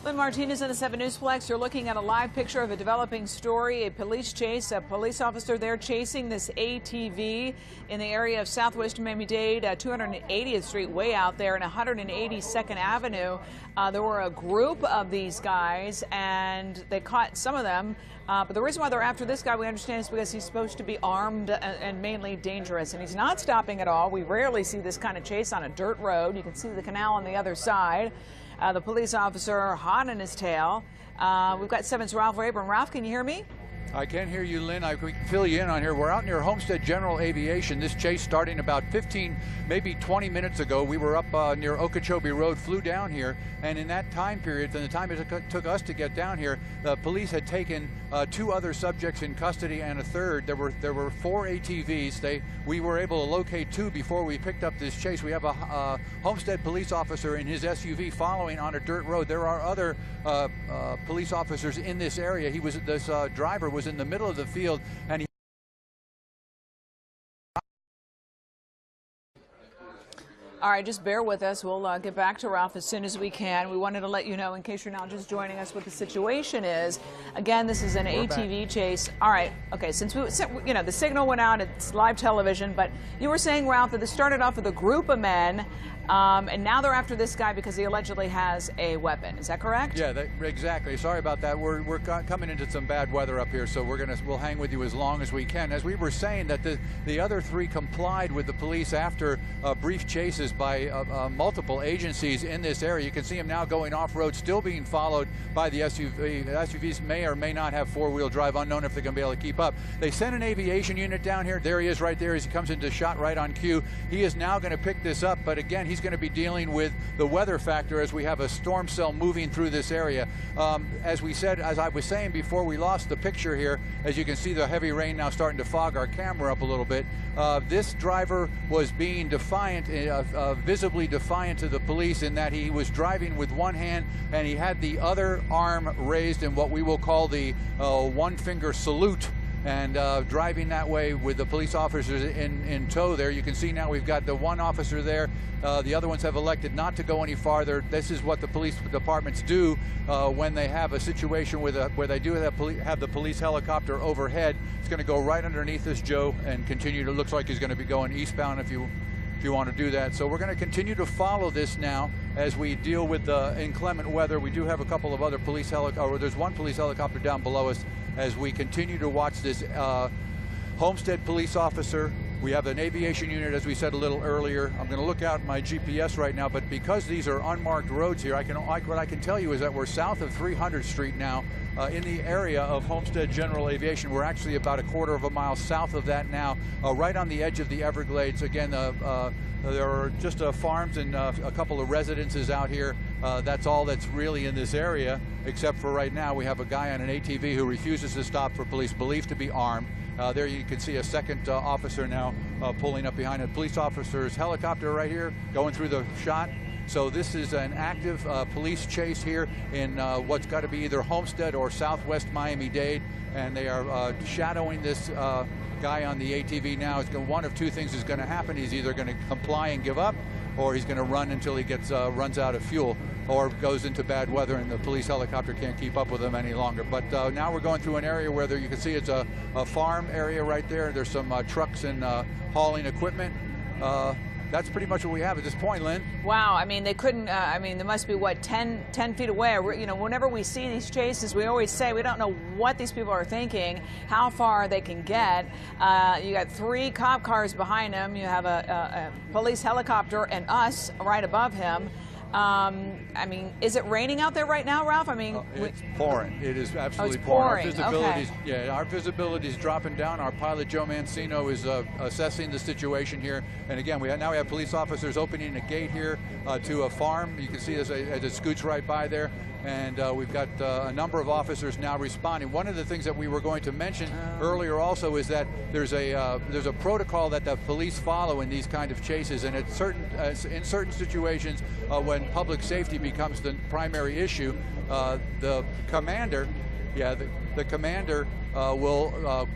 Lynn Martinez in the 7 Newsplex. You're looking at a live picture of a developing story, a police chase, a police officer there chasing this ATV in the area of Southwest Miami-Dade, 280th Street, way out there, and 182nd Avenue. There were a group of these guys, and they caught some of them. But the reason why they're after this guy, we understand, is because he's supposed to be armed and mainly dangerous. And he's not stopping at all. We rarely see this kind of chase on a dirt road. You can see the canal on the other side. The police officer hot in his tail. We've got 7's Ralph Rayburn. Ralph, can you hear me? I can hear you, Lynn. I can fill you in on here. We're out near Homestead General Aviation. This chase starting about 15, maybe 20 minutes ago. We were up near Okeechobee Road, flew down here, and in that time period, from the time it took us to get down here, the police had taken 2 other subjects in custody and a third. There were 4 ATVs. We were able to locate 2 before we picked up this chase. We have a Homestead police officer in his SUV following on a dirt road. There are other police officers in this area. This driver was in the middle of the field, and he All right, just bear with us. We'll get back to Ralph as soon as we can. We wanted to let you know, in case you're now just joining us, what the situation is. Again, this is an ATV chase. All right, okay, since the signal went out, it's live television, but you were saying, Ralph, that this started off with a group of men, and now they're after this guy because he allegedly has a weapon. Is that correct? Yeah, exactly. Sorry about that. We're coming into some bad weather up here, so we'll hang with you as long as we can. As we were saying, that the other 3 complied with the police after brief chases by multiple agencies in this area. You can see them now going off-road, still being followed by the SUV. The SUVs may or may not have 4-wheel drive, unknown if they're going to be able to keep up. They sent an aviation unit down here. There he is right there as he comes into shot right on cue. He is now going to pick this up, but again, he's going to be dealing with the weather factor as we have a storm cell moving through this area. As I was saying before we lost the picture here, as you can see the heavy rain now starting to fog our camera up a little bit. This driver was being defiant, visibly defiant to the police, in that he was driving with one hand and he had the other arm raised in what we will call the one-finger salute, and driving that way with the police officers in tow there. You can see now we've got the one officer there. The other ones have elected not to go any farther. This is what the police departments do when they have a situation where they do have the police helicopter overhead. It's going to go right underneath this Joe and continue to, looks like he's going to be going eastbound if you want to do that. So we're going to continue to follow this now as we deal with the inclement weather. We do have a couple of other police helicopters, there's one police helicopter down below us as we continue to watch this Homestead police officer. We have an aviation unit, as we said a little earlier. I'm going to look out my GPS right now, but because these are unmarked roads here, what I can tell you is that we're south of 300th Street now, in the area of Homestead General Aviation. We're actually about a quarter of a mile south of that now, right on the edge of the Everglades. Again, there are just farms and a couple of residences out here. That's all that's really in this area, except for right now we have a guy on an ATV who refuses to stop for police, believed to be armed. There you can see a second officer now pulling up behind a police officer's helicopter right here, going through the shot. So this is an active police chase here in what's got to be either Homestead or Southwest Miami-Dade, and they are shadowing this guy on the ATV now. One of 2 things is going to happen. He's either going to comply and give up, or he's going to run until he runs out of fuel, or goes into bad weather and the police helicopter can't keep up with him any longer. But now we're going through an area where you can see it's a farm area right there. There's some trucks and hauling equipment. That's pretty much what we have at this point, Lynn. Wow, I mean, they couldn't, they must be, what, 10 feet away. Whenever we see these chases, we always say we don't know what these people are thinking, how far they can get. You got 3 cop cars behind him. You have a police helicopter and us right above him. I mean, is it raining out there right now, Ralph? I mean, it's pouring. It is absolutely pouring. Our visibility is dropping down. Our pilot Joe Mancino is assessing the situation here. And again, now we have police officers opening a gate here to a farm. You can see as it scoots right by there. And we've got a number of officers now responding. One of the things that we were going to mention earlier also is that there's a protocol that the police follow in these kind of chases, and in certain situations when public safety becomes the primary issue, the commander will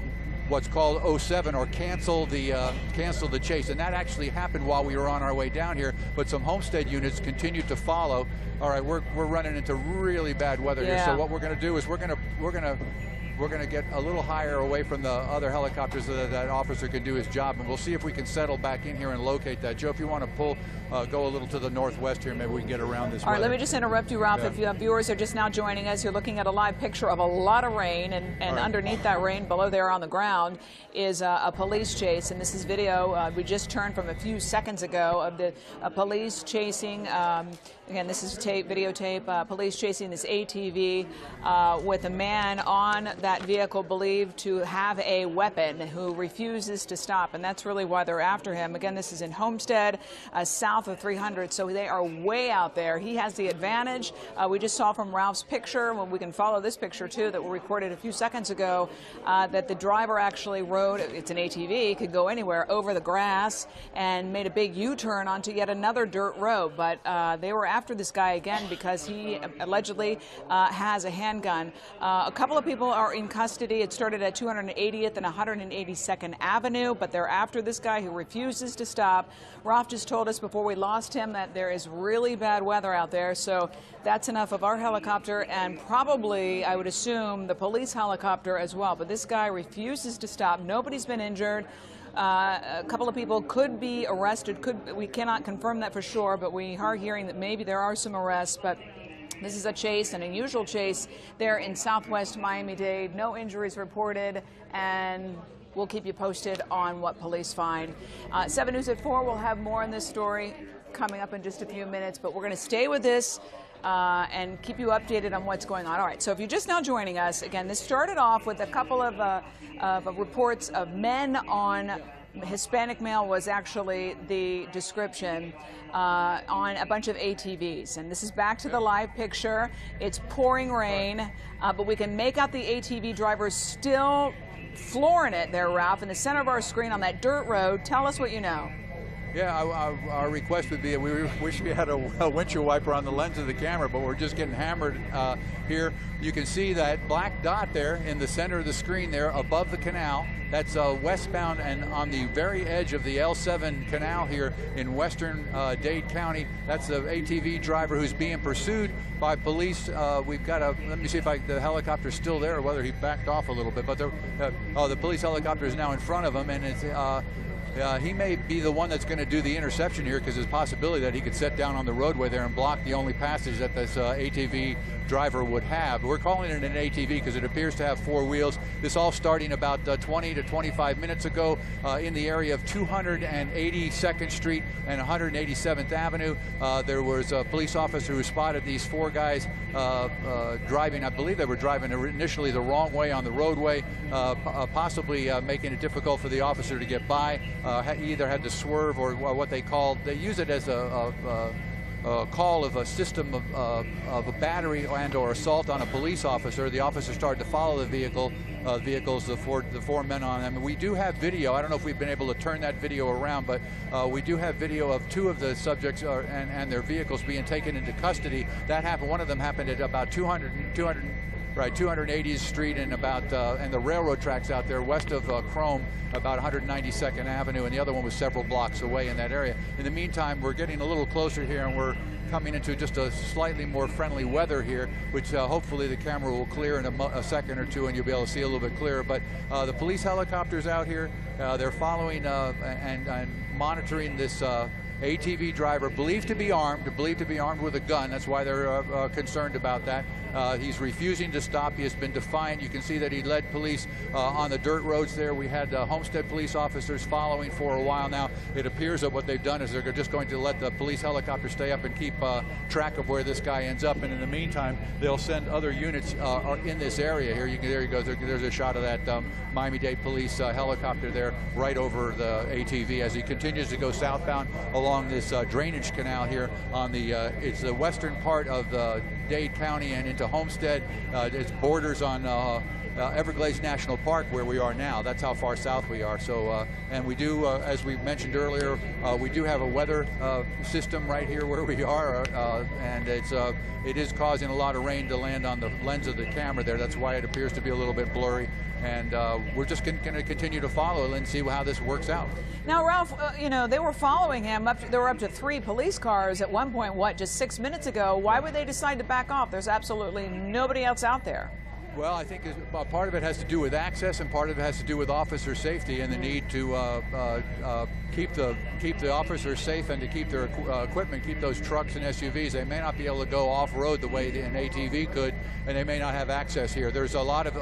what's called 07, or cancel the chase, and that actually happened while we were on our way down here. But some Homestead units continued to follow. All right, we're running into really bad weather here. So what we're going to do is we're going to get a little higher away from the other helicopters so that officer can do his job, and we'll see if we can settle back in here and locate that. Joe, if you want to go a little to the northwest here, maybe we can get around this. All right, let me just interrupt you, Ralph. If you have viewers who are just now joining us, you're looking at a live picture of a lot of rain, and underneath that rain, below there on the ground, is a police chase. And this is video we just turned from a few seconds ago of the police chasing. Again, this is videotape. Police chasing this ATV with a man on that vehicle believed to have a weapon who refuses to stop, and that's really why they're after him. Again, this is in Homestead, south of 300, so they are way out there. He has the advantage. We just saw from Ralph's picture, well, we can follow this picture too, that we recorded a few seconds ago, that the driver actually rode, it's an ATV, could go anywhere, over the grass and made a big U-turn onto yet another dirt road. But they were after this guy again because he allegedly has a handgun. A couple of people are in custody. It started at 280th and 182nd Avenue, but they're after this guy who refuses to stop. Ralph just told us before we lost him that there is really bad weather out there, so that's enough of our helicopter and probably, I would assume, the police helicopter as well. But this guy refuses to stop. Nobody's been injured. A couple of people could be arrested. We cannot confirm that for sure, but we are hearing that maybe there are some arrests. But this is a chase, an unusual chase there in southwest Miami-Dade. No injuries reported, and we'll keep you posted on what police find. 7 News at 4 will have more on this story coming up in just a few minutes, but we're going to stay with this and keep you updated on what's going on. All right, so if you're just now joining us, again, this started off with a couple of reports of men on Hispanic male was actually the description on a bunch of ATVs. And this is back to the live picture. It's pouring rain, but we can make out the ATV drivers still flooring it there, Ralph, in the center of our screen on that dirt road. Tell us what you know. Yeah, our request would be, we wish we had a windshield wiper on the lens of the camera, but we're just getting hammered here. You can see that black dot there in the center of the screen there above the canal. That's westbound and on the very edge of the L7 canal here in western Dade County. That's the ATV driver who's being pursued by police. We've got a, let me see if the helicopter's still there or whether he backed off a little bit, but the police helicopter is now in front of him, and it's he may be the one that's going to do the interception here, because there's a possibility that he could set down on the roadway there and block the only passage that this ATV driver would have. We're calling it an ATV because it appears to have 4 wheels. This all starting about 20 to 25 minutes ago in the area of 282nd Street and 187th Avenue. There was a police officer who spotted these 4 guys driving. I believe they were driving initially the wrong way on the roadway, possibly making it difficult for the officer to get by. He either had to swerve or what they use it as a call of a system of a battery and or assault on a police officer. The officer started to follow the vehicles, the four men on them. And we do have video. I don't know if we've been able to turn that video around, but we do have video of 2 of the subjects and their vehicles being taken into custody. That happened. One of them happened at about 280th Street and and the railroad tracks out there west of Chrome, about 192nd Avenue, and the other one was several blocks away in that area. In the meantime, we're getting a little closer here, and we're coming into just a slightly more friendly weather here, which hopefully the camera will clear in a second or 2 and you'll be able to see a little bit clearer. But the police helicopters out here, they're following and monitoring this ATV driver, believed to be armed with a gun. That's why they're concerned about that. He's refusing to stop. He has been defiant. You can see that he led police on the dirt roads there. We had Homestead police officers following for a while now. It appears that what they've done is they're just going to let the police helicopter stay up and keep track of where this guy ends up. And in the meantime, they'll send other units in this area here. There you go. There's a shot of that Miami-Dade police helicopter there right over the ATV as he continues to go southbound along this drainage canal here on the it's the western part of the Dade County and into Homestead. It borders on Everglades National Park where we are now. That's how far south we are. So, and we do, as we mentioned earlier, we do have a weather system right here where we are, and it is causing a lot of rain to land on the lens of the camera there. That's why it appears to be a little bit blurry. And we're just going to continue to follow it and see how this works out. Now, Ralph, you know, they were following him. There were up to 3 police cars at one point, just 6 minutes ago. Why would they decide to back off? There's absolutely nobody else out there. Well, I think part of it has to do with access, and part of it has to do with officer safety and the need to keep the officers safe and to keep their equipment, keep those trucks and SUVs. They may not be able to go off-road the way an ATV could, and they may not have access here. There's a lot of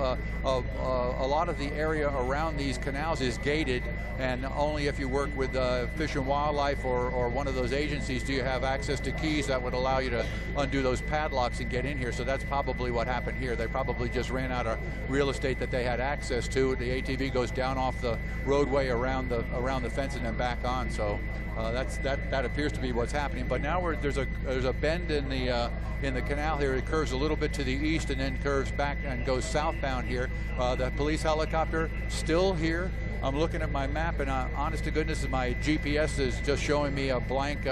the area around these canals is gated, and only if you work with Fish and Wildlife or one of those agencies do you have access to keys that would allow you to undo those padlocks and get in here. So that's probably what happened here. They probably just ran out of real estate that they had access to. The ATV goes down off the roadway around the fence and then back on. So that appears to be what's happening. But now there's a bend in the canal here. It curves a little bit to the east and then curves back and goes southbound here. The police helicopter still here. I'm looking at my map, and honest to goodness, my GPS is just showing me a blank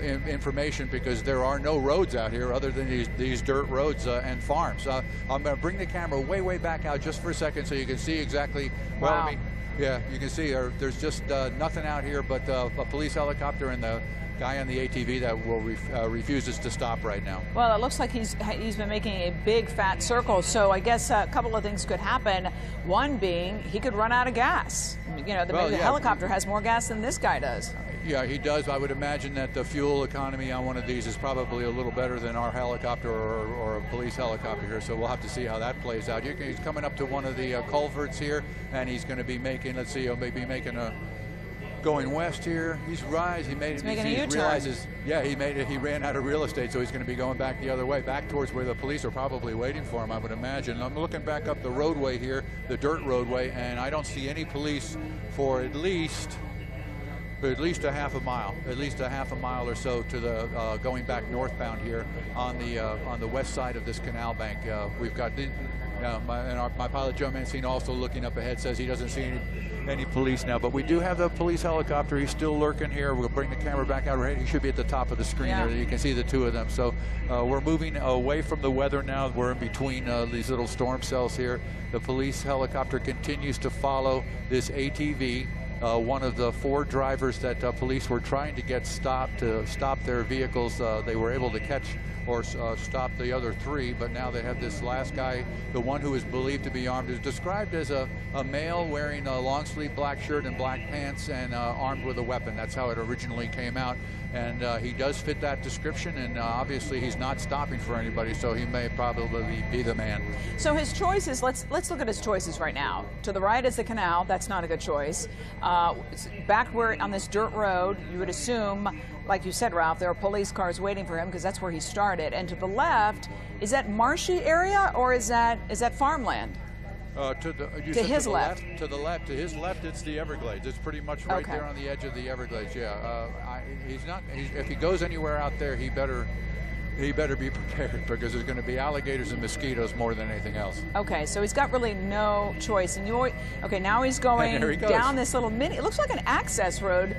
information because there are no roads out here other than these dirt roads and farms. I'm going to bring the camera way back out just for a second so you can see exactly. Well, wow. I mean, yeah, you can see there's just nothing out here but a police helicopter and the guy on the ATV that refuses to stop right now. Well, it looks like he's been making a big fat circle. So I guess a couple of things could happen. One being he could run out of gas. You know, the helicopter has more gas than this guy does. Yeah, he does. I would imagine that the fuel economy on one of these is probably a little better than our helicopter or a police helicopter here, so we'll have to see how that plays out. He's coming up to one of the culverts here, and he's going to be making, let's see, he'll maybe making going west here. He making a U-turn. Yeah, he ran out of real estate, so he's going to be going back the other way, back towards where the police are probably waiting for him, I would imagine. I'm looking back up the roadway here, the dirt roadway, and I don't see any police for at least a half a mile or so to the going back northbound here on the west side of this canal bank. We've got my pilot Joe Mancini also looking up ahead says he doesn't see any police now, but we do have the police helicopter. He's still lurking here. We'll bring the camera back out. Right, he should be at the top of the screen there. You can see the two of them. So we're moving away from the weather now. We're in between these little storm cells here. The police helicopter continues to follow this ATV. One of the 4 drivers that police were trying to get stopped to stop their vehicles, they were able to catch or stop the other 3, but now they have this last guy, the one who is believed to be armed, is described as a male wearing a long sleeve black shirt and black pants and armed with a weapon. That's how it originally came out, and he does fit that description, and obviously he's not stopping for anybody, so he may probably be the man. So his choices, let's look at his choices right now. To the right is the canal. That's not a good choice. Back where on this dirt road, you would assume, like you said, Ralph, there are police cars waiting for him because that's where he started. And to the left, is that marshy area or is that farmland? To his left. To the left. To his left, it's the Everglades. It's pretty much right there on the edge of the Everglades. Yeah. If he goes anywhere out there, he better be prepared because there's going to be alligators and mosquitoes more than anything else. Okay, so he's got really no choice. And now he's going down this little it looks like an access road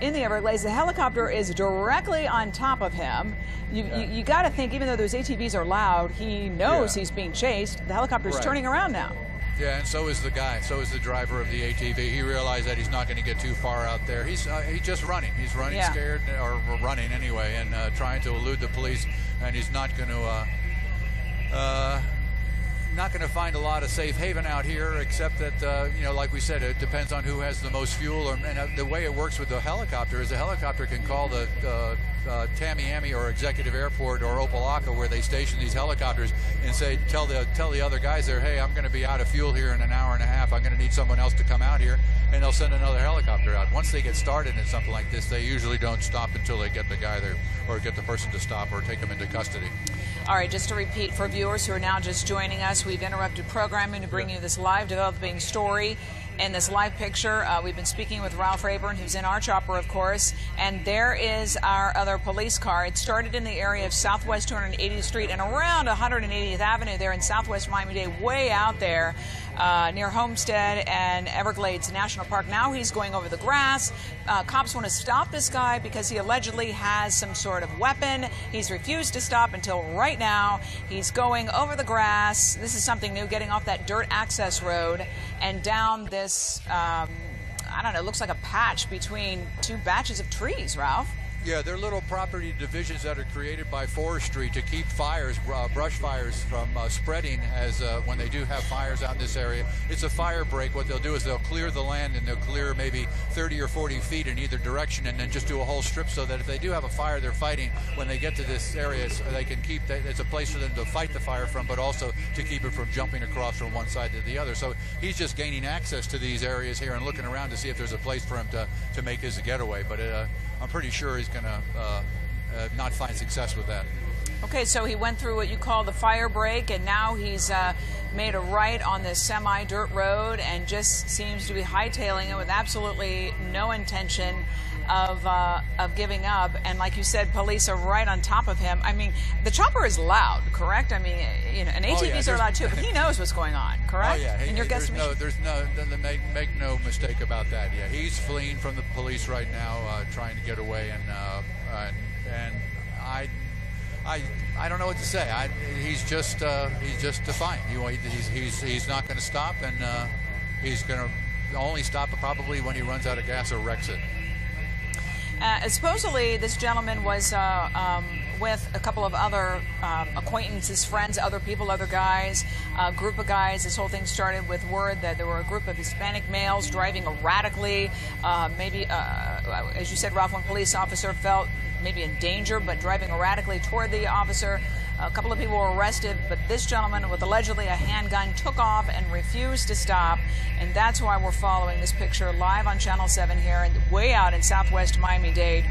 in the Everglades. The helicopter is directly on top of him. You got to think, even though those ATVs are loud, he knows he's being chased. The helicopter's turning around now. Yeah, and so is the guy. So is the driver of the ATV. He realized that he's not going to get too far out there. He's just running. He's running scared, or running anyway, and trying to elude the police. And he's not going to find a lot of safe haven out here, except that like we said, it depends on who has the most fuel. And the way it works with the helicopter is the helicopter can call the Tamiami or Executive Airport or Opelika, where they station these helicopters, and say, tell the other guys there, hey, I'm going to be out of fuel here in an hour and a half. I'm going to need someone else to come out here, and they'll send another helicopter out. Once they get started in something like this, they usually don't stop until they get the guy there, or get the person to stop, or take them into custody. All right, just to repeat for viewers who are now just joining us, we've interrupted programming to bring you this live developing story. in this live picture. We've been speaking with Ralph Rayburn, who's in our chopper, of course, and there is our other police car. It started in the area of Southwest 280th Street and around 180th Avenue there in Southwest Miami-Dade, way out there near Homestead and Everglades National Park. Now he's going over the grass. Cops want to stop this guy because he allegedly has some sort of weapon. He's refused to stop until right now. He's going over the grass. This is something new, getting off that dirt access road and down this, I don't know, it looks like a patch between two batches of trees, Ralph. Yeah, they're little property divisions that are created by forestry to keep fires, brush fires from spreading as when they do have fires out in this area. It's a fire break. What they'll do is they'll clear the land and they'll clear maybe 30 or 40 feet in either direction and then just do a whole strip so that if they do have a fire they're fighting, when they get to this area, they can keep that. It's a place for them to fight the fire from, but also to keep it from jumping across from one side to the other. So he's just gaining access to these areas here and looking around to see if there's a place for him to make his getaway. But I'm pretty sure he's going to not find success with that. Okay, so he went through what you call the fire break, and now he's made a right on this semi-dirt road and just seems to be hightailing it with absolutely no intention of giving up. And like you said, police are right on top of him. I mean, the chopper is loud, correct? I mean, you know, and ATVs are loud too, but he knows what's going on, correct? Oh yeah, in your guesstimation? There's no, make no mistake about that. Yeah, he's fleeing from the police right now, trying to get away, and I don't know what to say. He's just defiant. He's not going to stop, and he's going to only stop probably when he runs out of gas or wrecks it. Supposedly, this gentleman was with a couple of other acquaintances, friends, other people, other guys, a group of guys. This whole thing started with word that there were a group of Hispanic males driving erratically, maybe, as you said, Ralph, one police officer felt maybe in danger, but driving erratically toward the officer. A couple of people were arrested, but this gentleman with allegedly a handgun took off and refused to stop, and that's why we're following this picture live on Channel 7 here, and way out in Southwest Miami-Dade,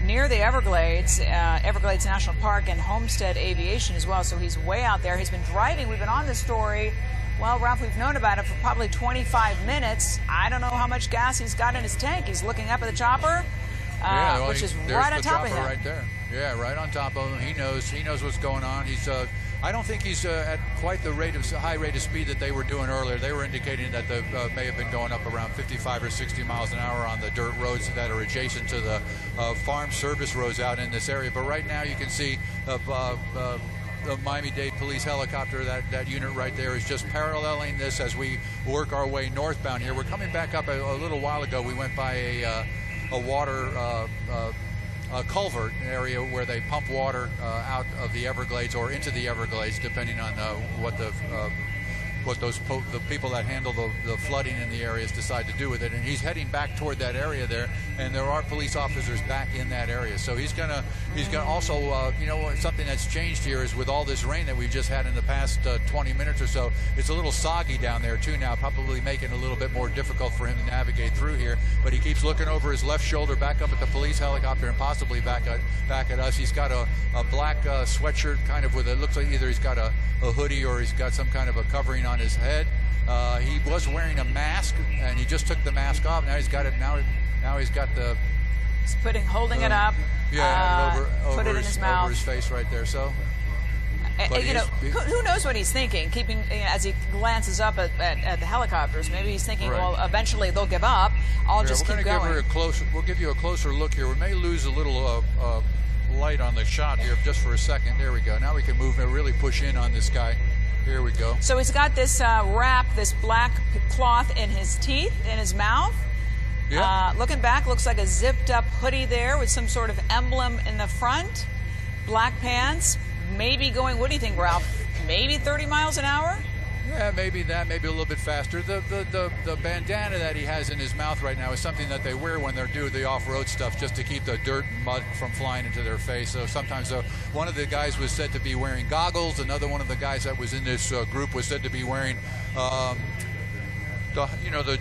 near the Everglades, Everglades National Park, and Homestead Aviation as well. So he's way out there. He's been driving. We've been on this story. Well, Ralph, we've known about it for probably 25 minutes. I don't know how much gas he's got in his tank. He's looking up at the chopper, which is right on top of him. Right there. Yeah, right on top of him. He knows what's going on. He's I don't think he's at quite the high rate of speed that they were doing earlier. They were indicating that they may have been going up around 55 or 60 miles an hour on the dirt roads that are adjacent to the farm service roads out in this area. But right now you can see the Miami-Dade police helicopter, that unit right there is just paralleling this as we work our way northbound here. We're coming back up a little while ago. We went by a water culvert area where they pump water out of the Everglades or into the Everglades, depending on what the people that handle the flooding in the areas decide to do with it. And he's heading back toward that area there, and there are police officers back in that area. So he's gonna also, you know, something that's changed here is with all this rain that we've just had in the past 20 minutes or so, it's a little soggy down there too now, probably making it a little bit more difficult for him to navigate through here. But he keeps looking over his left shoulder, back up at the police helicopter, and possibly back at us. He's got a black sweatshirt, kind of with it looks like either he's got a hoodie or he's got some kind of a covering on his head. He was wearing a mask, and he just took the mask off. Now he's got it. Now he's got the. He's holding it up. Yeah, put it in his mouth. Over his face right there. So. You know, who knows what he's thinking? Keeping, you know, as he glances up at the helicopters, maybe he's thinking, right, well, eventually they'll give up. I'll just keep going. We'll give you a closer look here. We may lose a little light on the shot here just for a second. There we go. Now we can move and really push in on this guy. Here we go. So he's got this wrap, this black cloth in his teeth, in his mouth. Yeah. Looking back, looks like a zipped up hoodie there with some sort of emblem in the front. Black pants. Maybe going, what do you think, Ralph? Maybe 30 miles an hour? Yeah, maybe that, maybe a little bit faster. The bandana that he has in his mouth right now is something that they wear when they're doing the off-road stuff, just to keep the dirt and mud from flying into their face. So sometimes one of the guys was said to be wearing goggles. Another one of the guys that was in this group was said to be wearing the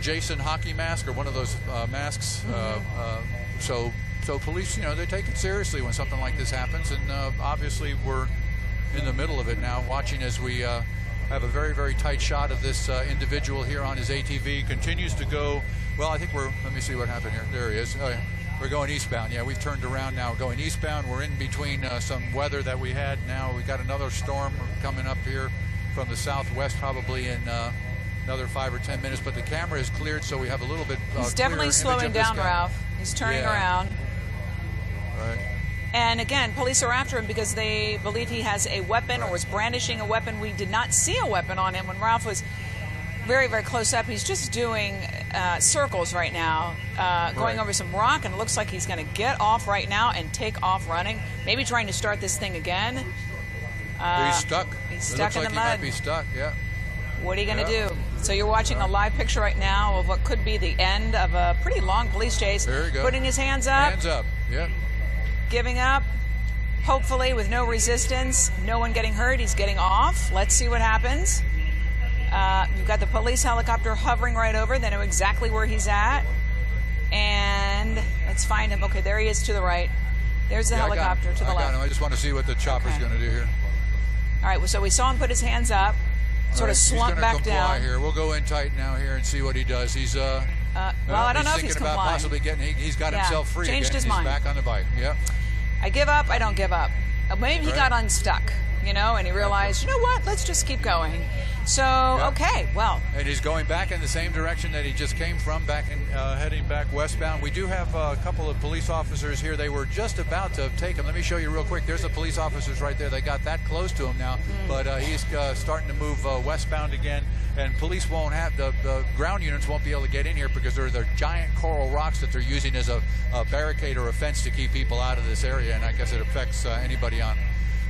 Jason hockey mask, or one of those masks. So police, you know, they take it seriously when something like this happens, and obviously we're in the middle of it now, watching as we have a very, very tight shot of this individual here on his ATV. Continues to go, well, I think let me see what happened here. There he is. Oh, yeah. We're going eastbound. Yeah, we've turned around now, going eastbound. We're in between some weather that we had. Now we got another storm coming up here from the southwest, probably in another 5 or 10 minutes. But the camera is cleared, so we have a little bit He's definitely slowing down, Ralph. He's turning around. Right. And again, police are after him because they believe he has a weapon or was brandishing a weapon. We did not see a weapon on him when Ralph was very, very close up. He's just doing circles right now, going over some rock, and it looks like he's going to get off right now and take off running, maybe trying to start this thing again. He's stuck. He's stuck in the mud. He might be stuck, yeah. What are you going to do? So you're watching a live picture right now of what could be the end of a pretty long police chase. There you go. Putting his hands up. Hands up, yeah. Giving up, hopefully with no resistance, no one getting hurt. He's getting off. Let's see what happens. You've got the police helicopter hovering right over. They know exactly where he's at. And let's find him. Okay, there he is to the right. There's the helicopter to the left. I got him. I just want to see what the chopper's going to do here. All right, so we saw him put his hands up, sort of slump back down. Here. We'll go in tight now here and see what he does. He's well, I don't know if he's thinking about complying. Possibly getting. He's got himself free Changed again. his mind. He's back on the bike. Yep. I give up. I don't give up. Maybe he got unstuck, you know, and he realized, you know what? Let's just keep going. So, okay, well. And he's going back in the same direction that he just came from, heading back westbound. We do have a couple of police officers here. They were just about to take him. Let me show you real quick. There's the police officers right there. They got that close to him now, but he's starting to move westbound again. And police won't have, the ground units won't be able to get in here because they're giant coral rocks that they're using as a barricade or a fence to keep people out of this area. And I guess it affects anybody on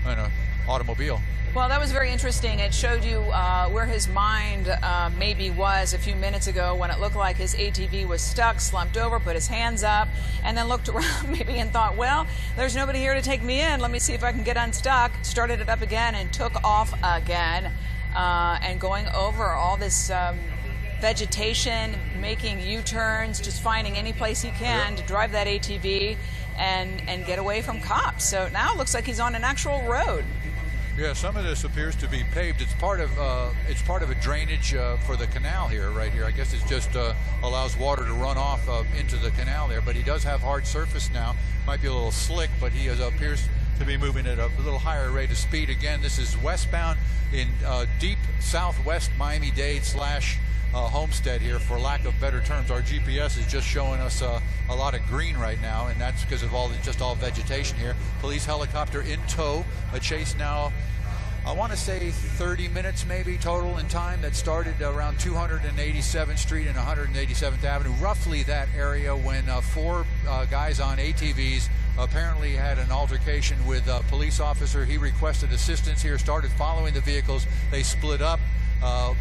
an automobile. Well, that was very interesting. It showed you where his mind maybe was a few minutes ago when it looked like his ATV was stuck, slumped over, put his hands up, and then looked around maybe and thought, well, there's nobody here to take me in. Let me see if I can get unstuck. Started it up again and took off again. And going over all this vegetation, making U-turns, just finding any place he can to drive that ATV and get away from cops. So now it looks like he's on an actual road. Yeah, some of this appears to be paved. It's part of a drainage for the canal here, right here. I guess it just allows water to run off into the canal there. But he does have hard surface now. Might be a little slick, but he appears to be moving at a little higher rate of speed. Again, this is westbound in deep southwest Miami-Dade / Homestead here, for lack of better terms. Our GPS is just showing us a lot of green right now, and that's because of all vegetation here. Police helicopter in tow. A chase now, I want to say 30 minutes maybe total in time, that started around 287th Street and 187th Avenue, roughly that area, when 4 guys on ATVs apparently had an altercation with a police officer. He requested assistance here, started following the vehicles. They split up.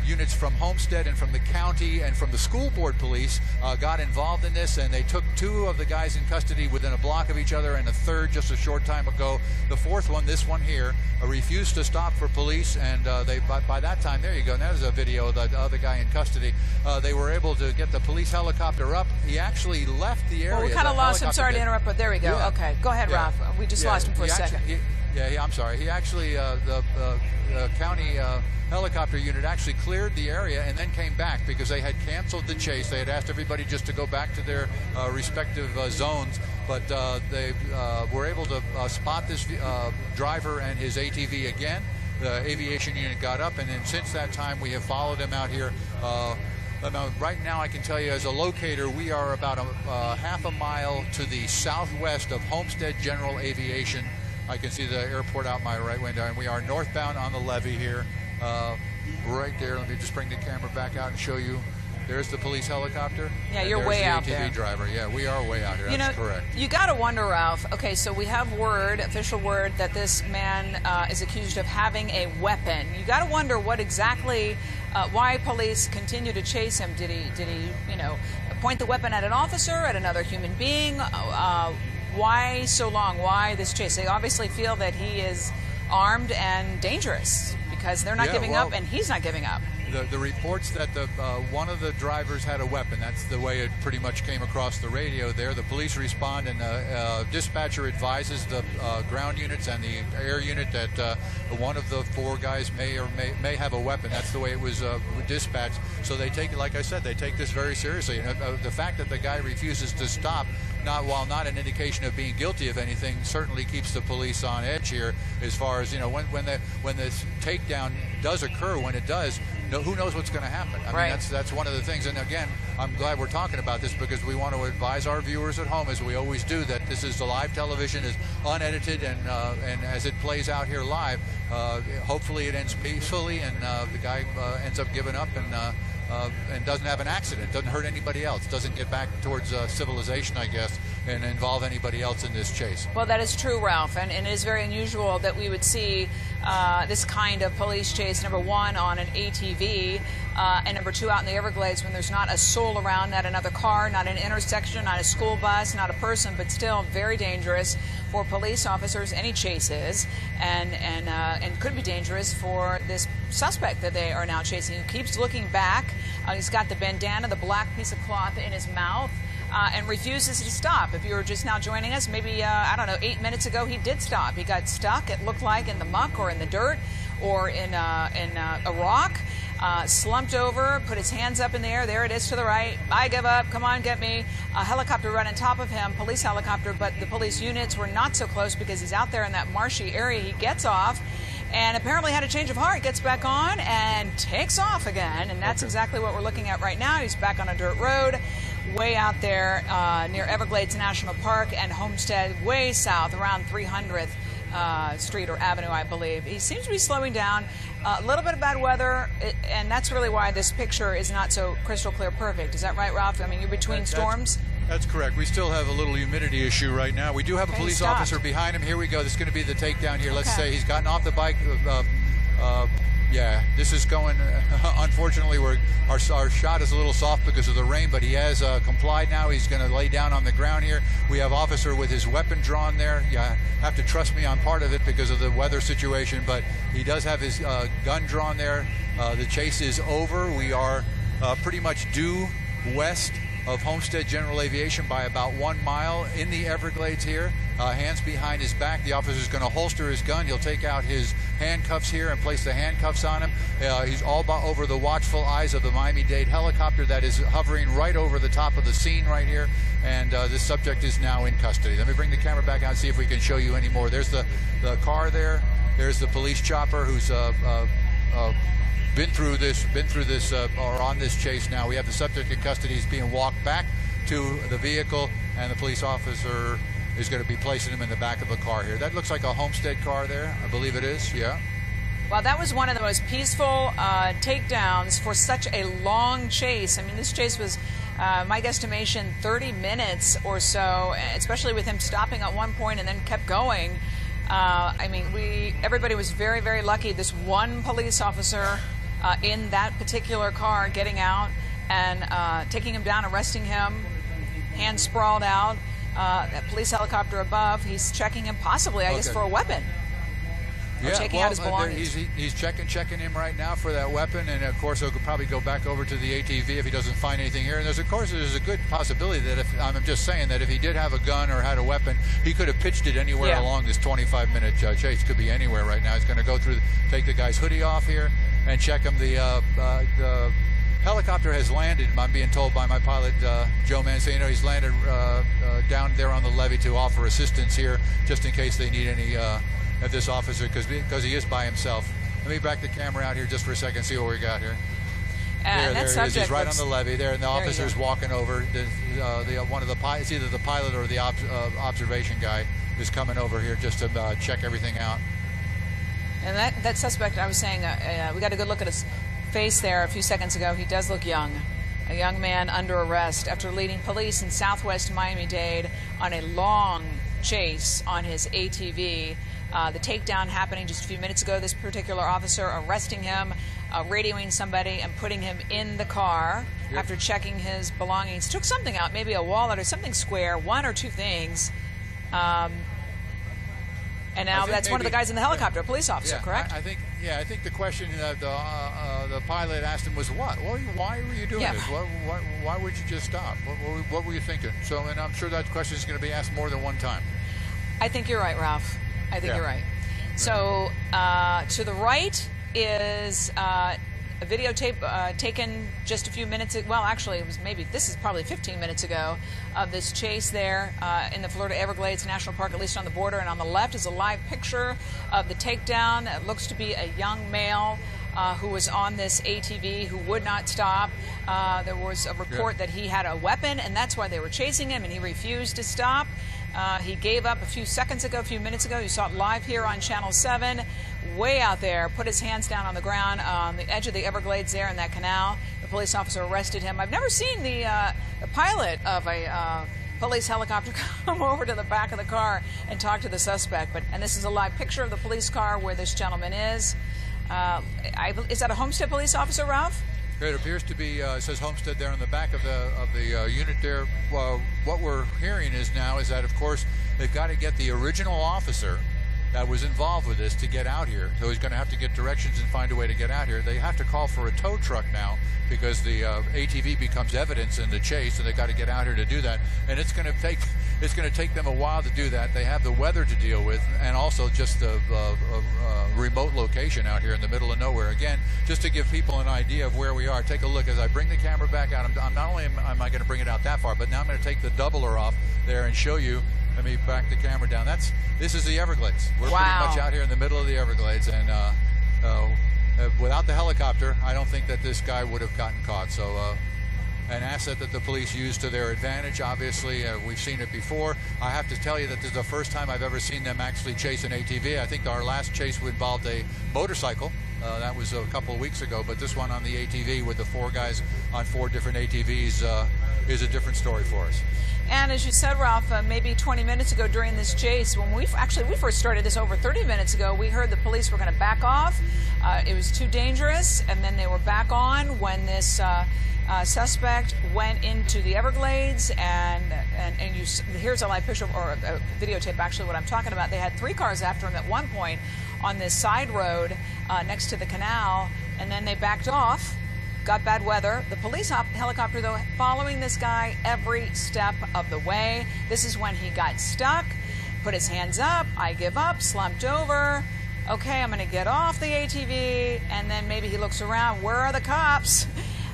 Units from Homestead and from the county and from the school board police got involved in this, and they took 2 of the guys in custody within a block of each other, and a third just a short time ago. The 4th one, this one here, refused to stop for police, and by that time, there you go, there's a video of the other guy in custody. They were able to get the police helicopter up. He actually left the area. Well, we kind of lost him. Sorry to interrupt, but there we go. Yeah. Okay, go ahead, Ralph. We just lost him for a second. I'm sorry. He actually, the county helicopter unit actually cleared the area and then came back because they had canceled the chase. They had asked everybody just to go back to their respective zones, but they were able to spot this driver and his ATV again. The aviation unit got up, and then since that time we have followed him out here. Right now, I can tell you, as a locator, we are about half a mile to the southwest of Homestead General Aviation. I can see the airport out my right window, and we are northbound on the levee here. Right there. Let me just bring the camera back out and show you. There's the police helicopter. Yeah, you're way out there. ATV driver. Yeah, we are way out here. That's correct. You got to wonder, Ralph. Okay, so we have official word, that this man is accused of having a weapon. You got to wonder what exactly, why police continue to chase him. Did he, point the weapon at an officer, at another human being? Why so long? Why this chase? They obviously feel that he is armed and dangerous, because they're not giving up and he's not giving up. the reports that one of the drivers had a weapon. That's the way it pretty much came across the radio there. The police respond, and dispatcher advises the ground units and the air unit that one of the 4 guys may have a weapon. That's the way it was dispatched. So they take, like I said, they take this very seriously. And the fact that the guy refuses to stop, while not an indication of being guilty of anything, certainly keeps the police on edge here. As far as when this takedown does occur, when it does, who knows what's going to happen? I mean, that's one of the things. And again, I'm glad we're talking about this, because we want to advise our viewers at home, as we always do, that this is the live television, is unedited, and as it plays out here live, hopefully it ends peacefully, and the guy ends up giving up and doesn't have an accident, doesn't hurt anybody else, doesn't get back towards civilization, I guess, and involve anybody else in this chase. Well, that is true, Ralph, and it is very unusual that we would see this kind of police chase, number 1, on an ATV, and number 2, out in the Everglades, when there's not a soul around, not another car, not an intersection, not a school bus, not a person, but still very dangerous for police officers. Any chase is, and could be dangerous for this suspect that they are now chasing, who keeps looking back. He's got the bandana, the black piece of cloth, in his mouth, and refuses to stop. If you were just now joining us, maybe, I don't know, 8 minutes ago, he did stop. He got stuck, it looked like, in the muck or in the dirt or in a rock, slumped over, put his hands up in the air. There it is to the right. I give up. Come on, get me. A helicopter right on top of him, police helicopter, but the police units were not so close because he's out there in that marshy area. He gets off and apparently had a change of heart, gets back on and takes off again. And that's exactly what we're looking at right now. He's back on a dirt road way out there near Everglades National Park and Homestead, way south, around 300th Street or Avenue, I believe. He seems to be slowing down. A little bit of bad weather, and that's really why this picture is not so crystal clear perfect. Is that right, Ralph? I mean, you're between storms? That's correct. We still have a little humidity issue right now. We do have a police officer behind him. Here we go. This is going to be the takedown here. Let's say he's gotten off the bike. Yeah, this is going, unfortunately, our shot is a little soft because of the rain, but he has complied now. He's going to lay down on the ground here. We have officer with his weapon drawn there. You have to trust me on part of it because of the weather situation, but he does have his gun drawn there. The chase is over. We are pretty much due west of Homestead General Aviation by about 1 mile in the Everglades here. Hands behind his back. The officer is going to holster his gun. He'll take out his handcuffs here and place the handcuffs on him. He's all over the watchful eyes of the Miami-Dade helicopter that is hovering right over the top of the scene right here. And this subject is now in custody. Let me bring the camera back out and see if we can show you any more. There's the car there. There's the police chopper who's been through this or on this chase now. We have the subject in custody. He's being walked back to the vehicle, and the police officer is going to be placing him in the back of a car here. That looks like a Homestead car there. I believe it is, yeah. Well, that was one of the most peaceful takedowns for such a long chase. I mean, this chase was, my guesstimation, 30 minutes or so, especially with him stopping at one point and then kept going. I mean, everybody was very, very lucky. This one police officer in that particular car getting out and taking him down, arresting him, hands sprawled out. That police helicopter above, he's checking him possibly, I guess, for a weapon. Yeah, taking out his belongings. He's checking him right now for that weapon, and of course he'll probably go back over to the ATV if he doesn't find anything here. And there's a good possibility that I'm just saying that if he did have a gun or had a weapon, he could have pitched it anywhere along this 25-minute chase. Could be anywhere right now. He's going to go through, take the guy's hoodie off here, and check him. The helicopter has landed, I'm being told by my pilot, Joe Mancino. He's landed down there on the levee to offer assistance here, just in case they need any of this officer, because he is by himself. Let me back the camera out here just for a second, see what we got here. And there he is. He's right on the levee there, and the officer's walking over. It's either the pilot or the observation guy is coming over here just to check everything out. And that suspect, I was saying, we got a good look at his face there a few seconds ago. He does look young. A young man under arrest after leading police in southwest Miami-Dade on a long chase on his ATV. The takedown happening just a few minutes ago. This particular officer arresting him, radioing somebody and putting him in the car after checking his belongings. Took something out, maybe a wallet or something square, one or two things. And now that's one of the guys in the helicopter, a police officer, correct? I think Yeah, I think the question that the pilot asked him was what? Well, why were you doing this? Why would you just stop? What were you thinking? So, and I'm sure that question is going to be asked more than one time. I think you're right, Ralph. I think you're right. So to the right is a videotape taken just a few minutes ago. Well, actually, it was this is probably 15 minutes ago of this chase there in the Florida Everglades National Park, at least on the border. And on the left is a live picture of the takedown. It looks to be a young male who was on this ATV who would not stop. There was a report that he had a weapon, and that's why they were chasing him, and he refused to stop. He gave up a few minutes ago. You saw it live here on Channel 7, way out there, put his hands down on the ground on the edge of the Everglades there in that canal. The police officer arrested him. I've never seen the pilot of a police helicopter come over to the back of the car and talk to the suspect. And this is a live picture of the police car where this gentleman is. Is that a Homestead police officer, Ralph? It appears to be, it says Homestead there on the back of the unit there. What we're hearing is that, of course, they've got to get the original officer that was involved with this to get out here. So he's going to have to get directions and find a way to get out here. They have to call for a tow truck now because the ATV becomes evidence in the chase, and they've got to get out here to do that. And it's going to take them a while to do that. They have the weather to deal with, and also just the remote location out here in the middle of nowhere. Again, just to give people an idea of where we are. Take a look as I bring the camera back out. I'm not only am I going to bring it out that far, but now I'm going to take the doubler off there and show you. Let me back the camera down. This is the Everglades. We're pretty much out here in the middle of the Everglades, and without the helicopter, I don't think that this guy would have gotten caught. So an asset that the police use to their advantage. Obviously, we've seen it before. I have to tell you that this is the first time I've ever seen them actually chase an ATV. I think our last chase involved a motorcycle. That was a couple of weeks ago, but this one on the ATV with the 4 guys on 4 different ATVs is a different story for us. And as you said, Ralph, maybe 20 minutes ago during this chase, when we first started this over 30 minutes ago, we heard the police were going to back off. It was too dangerous, and then they were back on when this suspect went into the Everglades. And here's a live picture or a videotape, actually, what I'm talking about. They had 3 cars after him at one point on this side road next to the canal, and then they backed off. Got bad weather. The police helicopter, though, following this guy every step of the way. This is when he got stuck, put his hands up, I give up, slumped over. Okay, I'm going to get off the ATV, and then maybe he looks around. Where are the cops?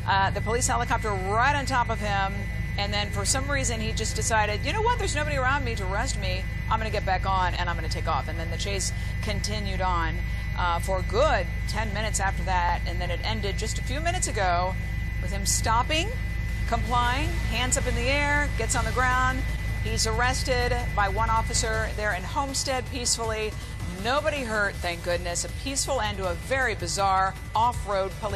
The police helicopter right on top of him, and then for some reason he just decided, you know what, there's nobody around me to arrest me. I'm going to get back on, and I'm going to take off. And then the chase continued on for a good 10 minutes after that, and then it ended just a few minutes ago with him stopping, complying, hands up in the air, gets on the ground. He's arrested by one officer there in Homestead peacefully. Nobody hurt, thank goodness. A peaceful end to a very bizarre off-road police